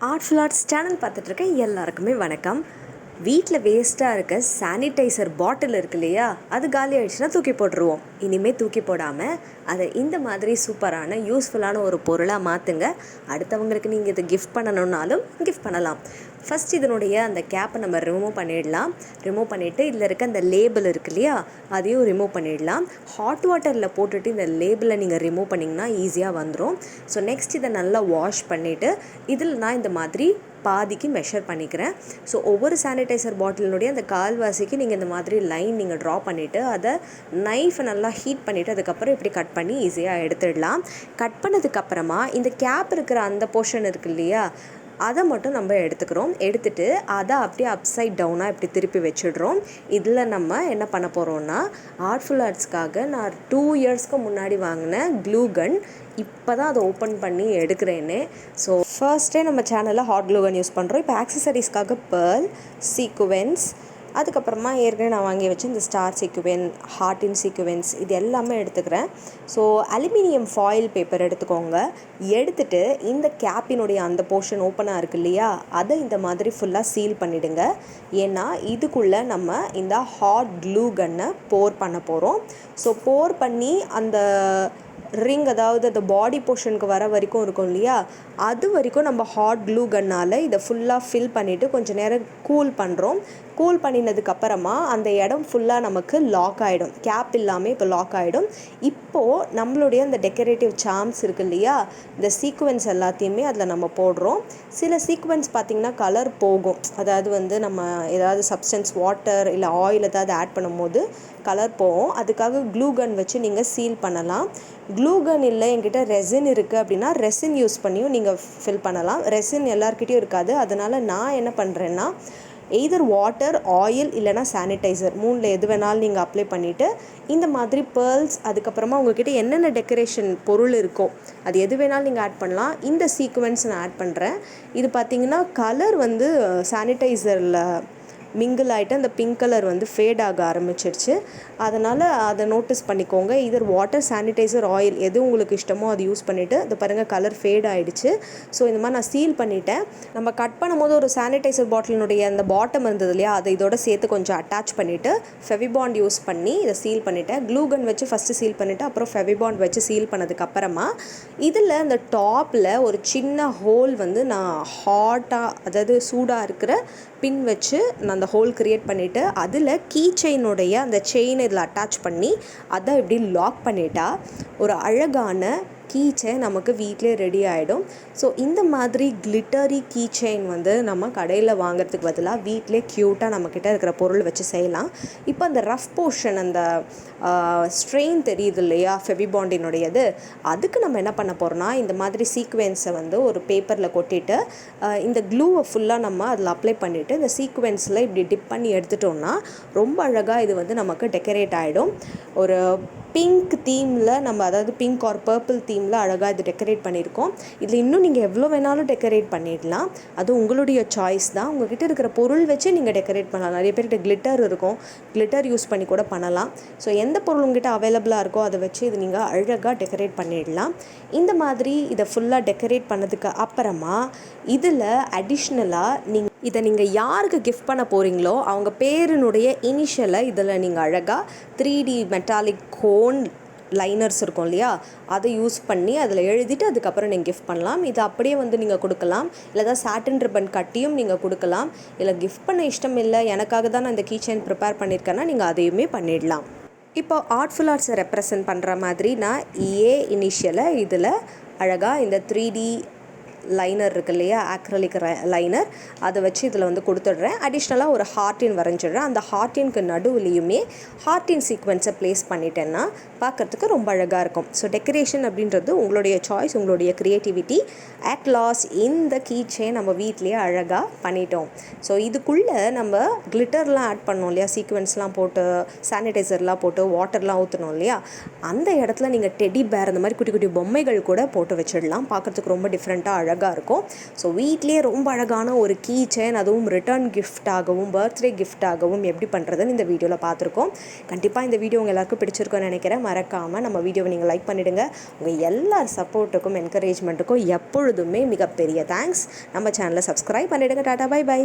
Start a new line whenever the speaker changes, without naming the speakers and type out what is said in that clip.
Artful arts channel பார்த்துட்ருக்க எல்லாருக்குமே வணக்கம். வீட்டில் வேஸ்ட்டாக இருக்க சானிடைசர் பாட்டில் இருக்கு இல்லையா, அது காலி ஆகிடுச்சுன்னா தூக்கி போட்டுருவோம். இனிமேல் தூக்கி போடாமல் அதை இந்த மாதிரி சூப்பரான யூஸ்ஃபுல்லான ஒரு பொருளாக மாற்றுங்க. அடுத்தவங்களுக்கு நீங்கள் இதை கிஃப்ட் பண்ணணுன்னாலும் கிஃப்ட் பண்ணலாம். ஃபஸ்ட் இதனுடைய அந்த கேப்பை நம்ம ரிமூவ் பண்ணிடலாம். ரிமூவ் பண்ணிவிட்டு இதில் இருக்க அந்த லேபிள் இருக்கு இல்லையா, அதையும் ரிமூவ் பண்ணிடலாம். ஹாட் வாட்டரில் போட்டுட்டு இந்த லேபிளை நீங்கள் ரிமூவ் பண்ணிங்கன்னா ஈஸியாக வந்துடும். ஸோ நெக்ஸ்ட் இதை நல்லா வாஷ் பண்ணிவிட்டு இதில் நான் இந்த மாதிரி பாதிக்கு மெஷர் பண்ணிக்கிறேன். ஸோ ஒவ்வொரு சானிடைசர் பாட்டிலினுடைய அந்த கால்வாசிக்கு நீங்கள் இந்த மாதிரி லைன் நீங்கள் ட்ரா பண்ணிவிட்டு அதை நைஃபை நல்லா ஹீட் பண்ணிவிட்டு அதுக்கப்புறம் இப்படி கட் பண்ணி ஈஸியாக எடுத்துடலாம். கட் பண்ணதுக்கப்புறமா இந்த கேப் இருக்கிற அந்த போர்ஷன் இருக்கு இல்லையா, அதை மட்டும் நம்ம எடுத்துக்கிறோம். எடுத்துகிட்டு அதை அப்படியே அப்சைட் டவுனாக இப்படி திருப்பி வச்சிடுறோம். இதில் நம்ம என்ன பண்ண போகிறோம்னா, ஆர்ட்ஃபுல் ஆர்ட்ஸ்க்காக நான் 2 இயர்ஸ்க்கு முன்னாடி வாங்கின க்ளூ கன் இப்போ தான் அதை ஓப்பன் பண்ணி எடுக்கிறேன்னு. ஸோ ஃபர்ஸ்ட்டே நம்ம சேனலில் ஹாட் க்ளூ கன் யூஸ் பண்ணுறோம். இப்போ ஆக்சசரிஸ்க்காக பேர்ல், சீக்குவென்ஸ், அதுக்கப்புறமா ஏற்கனவே நான் வாங்கி வச்சு இந்த ஸ்டார் சீக்குவென், ஹார்ட்டின் சீக்குவென்ஸ் இது எல்லாமே எடுத்துக்கிறேன். ஸோ அலுமினியம் ஃபாயில் பேப்பர் எடுத்துக்கோங்க. எடுத்துகிட்டு இந்த கேப்பினுடைய அந்த போர்ஷன் ஓப்பனாக இருக்கு இல்லையா, அதை இந்த மாதிரி ஃபுல்லாக சீல் பண்ணிவிடுங்க. ஏன்னா இதுக்குள்ளே நம்ம இந்த ஹாட் க்ளூ கன்னை போர் பண்ண போகிறோம். ஸோ போர் பண்ணி அந்த ரிங், அதாவது அந்த பாடி போர்ஷனுக்கு வர வரைக்கும் இருக்கும் இல்லையா, அது வரைக்கும் நம்ம ஹாட் க்ளூ கன்னால் இதை ஃபுல்லாக ஃபில் பண்ணிவிட்டு கொஞ்சம் நேரம் கூல் பண்ணுறோம். கூல் பண்ணினதுக்கப்புறமா அந்த இடம் ஃபுல்லாக நமக்கு லாக் ஆகிடும். கேப் இல்லாமல் இப்போ லாக் ஆகிடும். இப்போது நம்மளுடைய அந்த டெக்கரேட்டிவ் சார்ம்ஸ் இருக்குது இல்லையா, இந்த சீக்வென்ஸ் எல்லாத்தையுமே அதில் நம்ம போடுறோம். சில சீக்வென்ஸ் பார்த்திங்கன்னா கலர் போகும். அதாவது நம்ம ஏதாவது சப்ஸ்டன்ஸ், வாட்டர் இல்லை ஆயில் ஏதாவது ஆட் பண்ணும்போது கலர் போகும். அதுக்காக க்ளூ கன் வச்சு நீங்கள் சீல் பண்ணலாம். க்ளூ கன் இல்லை என்கிட்ட ரெசின் இருக்குது அப்படின்னா ரெசின் யூஸ் பண்ணியும் நீங்கள் ஃபில் பண்ணலாம். ரெசின் எல்லாருக்கிட்டையும் இருக்காது. அதனால் நான் என்ன பண்ணுறேன்னா, எய்தர் வாட்டர், ஆயில் இல்லைனா சானிடைசர், 3ல் எது வேணாலும் நீங்கள் அப்ளை பண்ணிவிட்டு இந்த மாதிரி பேர்ல்ஸ், அதுக்கப்புறமா உங்கள்கிட்ட என்னென்ன டெக்கரேஷன் பொருள் இருக்கோ அது எது வேணாலும் நீங்கள் ஆட் பண்ணலாம். இந்த சீக்வென்ஸ் நான் ஆட் பண்ணுறேன். இது பார்த்திங்கன்னா கலர் சானிடைசரில் மிங்கிள் ஆகிட்டு அந்த பிங்க் கலர் ஃபேட் ஆக ஆரம்பிச்சிருச்சு. அதனால் அதை நோட்டீஸ் பண்ணிக்கோங்க. இதர் வாட்டர், சானிடைசர், ஆயில் எது உங்களுக்கு இஷ்டமோ அது யூஸ் பண்ணிவிட்டு அது பாருங்கள் கலர் ஃபேட் ஆகிடுச்சு. ஸோ இந்த மாதிரி நான் சீல் பண்ணிவிட்டேன். நம்ம கட் பண்ணும்போது ஒரு சானிடைசர் பாட்டிலினுடைய அந்த பாட்டம் இருந்தது இல்லையா, அதை இதோட சேர்த்து கொஞ்சம் அட்டாச் பண்ணிவிட்டு ஃபெவிபாண்ட் யூஸ் பண்ணி இதை சீல் பண்ணிவிட்டேன். க்ளூ கன் வச்சு ஃபஸ்ட்டு சீல் பண்ணிவிட்டு அப்புறம் ஃபெவிபாண்ட் வச்சு சீல் பண்ணதுக்கப்புறமா இதில் இந்த டாப்பில் ஒரு சின்ன ஹோல் நான் ஹாட்டாக, அதாவது சூடாக இருக்கிற பின் வச்சு நான் அந்த ஹோல் க்ரியேட் பண்ணிவிட்டு அதில் கீ செயினுடைய அந்த செயினை இதில் அட்டாச் பண்ணி அதை இப்படி லாக் பண்ணிட்டா ஒரு அழகான கீ செயின் நமக்கு வீட்டிலே ரெடி ஆகிடும். ஸோ இந்த மாதிரி கிளிட்டரி கீ செயின் நம்ம கடையில் வாங்குறதுக்கு பதிலாக வீட்டிலே க்யூட்டாக நம்மக்கிட்ட இருக்கிற பொருள் வச்சு செய்யலாம். இப்போ அந்த ரஃப் போர்ஷன், அந்த ஸ்ட்ரெயின் தெரியுது இல்லையா ஃபெவிபாண்டினுடையது, அதுக்கு நம்ம என்ன பண்ண போகிறோம்னா, இந்த மாதிரி சீக்வென்ஸை ஒரு பேப்பரில் கொட்டிட்டு இந்த க்ளூவை ஃபுல்லாக நம்ம அதில் அப்ளை பண்ணிவிட்டு இந்த சீக்வென்ஸில் இப்படி டிப் பண்ணி எடுத்துட்டோம்னா ரொம்ப அழகாக இது நமக்கு டெக்கரேட் ஆகிடும். ஒரு பிங்க் தீமில் அதாவது பிங்க் ஆர் பர்பிள் தீமில் அழகாக இது டெக்கரேட் பண்ணியிருக்கோம். இதில் இன்னும் நீங்கள் எவ்வளோ வேணாலும் டெக்கரேட் பண்ணிடலாம். அது உங்களுடைய சாய்ஸ் தான். உங்கள்கிட்ட இருக்கிற பொருள் வச்சு நீங்கள் டெக்கரேட் பண்ணலாம். நிறைய பேர்கிட்ட கிளிட்டர் இருக்கும், கிளிட்டர் யூஸ் பண்ணி கூட பண்ணலாம். ஸோ எந்த பொருள் உங்கள்கிட்ட அவைலபிளாக இருக்கோ அதை வச்சு இது நீங்கள் அழகாக டெக்கரேட் பண்ணிடலாம். இந்த மாதிரி இதை ஃபுல்லாக டெக்கரேட் பண்ணதுக்கு அப்புறமா இதில் அடிஷ்னலாக நீங்கள் யாருக்கு கிஃப்ட் பண்ண போகிறீங்களோ அவங்க பேரினுடைய இனிஷியலை இதில் நீங்கள் அழகாக 3D மெட்டாலிக் கோன் லைனர்ஸ் இருக்கும் இல்லையா, அதை யூஸ் பண்ணி அதில் எழுதிட்டு அதுக்கப்புறம் நீங்கள் கிஃப்ட் பண்ணலாம். இது அப்படியே நீங்கள் கொடுக்கலாம். இல்லை தான் சாட்டின் ரிப்பன் கட்டியும் நீங்கள் கொடுக்கலாம். இல்லை கிஃப்ட் பண்ண இஷ்டம் இல்லை, எனக்காக தான் நான் இந்த கீ செயின் ப்ரிப்பேர் பண்ணியிருக்கேன்னா நீங்கள் அதையுமே பண்ணிடலாம். இப்போ ஆர்ட்ஃபுல் ஆர்ட்ஸை ரெப்ரசன்ட் பண்ணுற மாதிரி நான் இனிஷியலை இதில் அழகாக இந்த 3D லைனர் இருக்கு இல்லையா, ஆக்ரலிக் லைனர், அதை வச்சு இதில் கொடுத்துட்றேன். அடிஷ்னலாக ஒரு ஹார்ட்டின் வரைஞ்சிடுறேன். அந்த ஹார்ட்டினுக்கு நடுவுலையுமே ஹார்ட்டின் சீக்வென்ஸை ப்ளேஸ் பண்ணிட்டேன்னா பார்க்குறதுக்கு ரொம்ப அழகாக இருக்கும். ஸோ டெக்கரேஷன் அப்படின்றது உங்களுடைய சாய்ஸ், உங்களுடைய க்ரியேட்டிவிட்டி. அட் லாஸ்ட் இந்த கீ செயின் நம்ம வீட்லேயே அழகாக பண்ணிட்டோம். ஸோ இதுக்குள்ளே நம்ம கிளிட்டர்லாம் ஆட் பண்ணோம் இல்லையா, சீக்வென்ஸ்லாம் போட்டு சானிடைசர்லாம் போட்டு வாட்டர்லாம் ஊற்றணும் இல்லையா, அந்த இடத்துல நீங்கள் டெடி பேர் அந்த மாதிரி குட்டி குட்டி பொம்மைகள் கூட போட்டு வச்சிடலாம். பார்க்குறதுக்கு ரொம்ப டிஃப்ரெண்ட்டாக அழகாக இருக்கும். ஸோ வீட்லேயே ரொம்ப அழகான ஒரு கீ செயின், அதுவும் ரிட்டர்ன் கிஃப்டாகவும் பர்த்டே கிஃப்டாகவும் எப்படி பண்ணுறதுன்னு இந்த வீடியோவில் பார்த்துருக்கோம். கண்டிப்பாக இந்த வீடியோ உங்கள் எல்லாருக்கும் பிடிச்சிருக்குன்னு நினைக்கிறேன். மறக்காமல் நம்ம வீடியோவை நீங்கள் லைக் பண்ணிவிடுங்க. உங்கள் எல்லார் சப்போர்ட்டுக்கும் என்கரேஜ்மெண்ட்டுக்கும் எப்பொழுதுமே மிகப்பெரிய தேங்க்ஸ். நம்ம சேனலை சப்ஸ்கிரைப் பண்ணிவிடுங்க. டாடா, பை பை.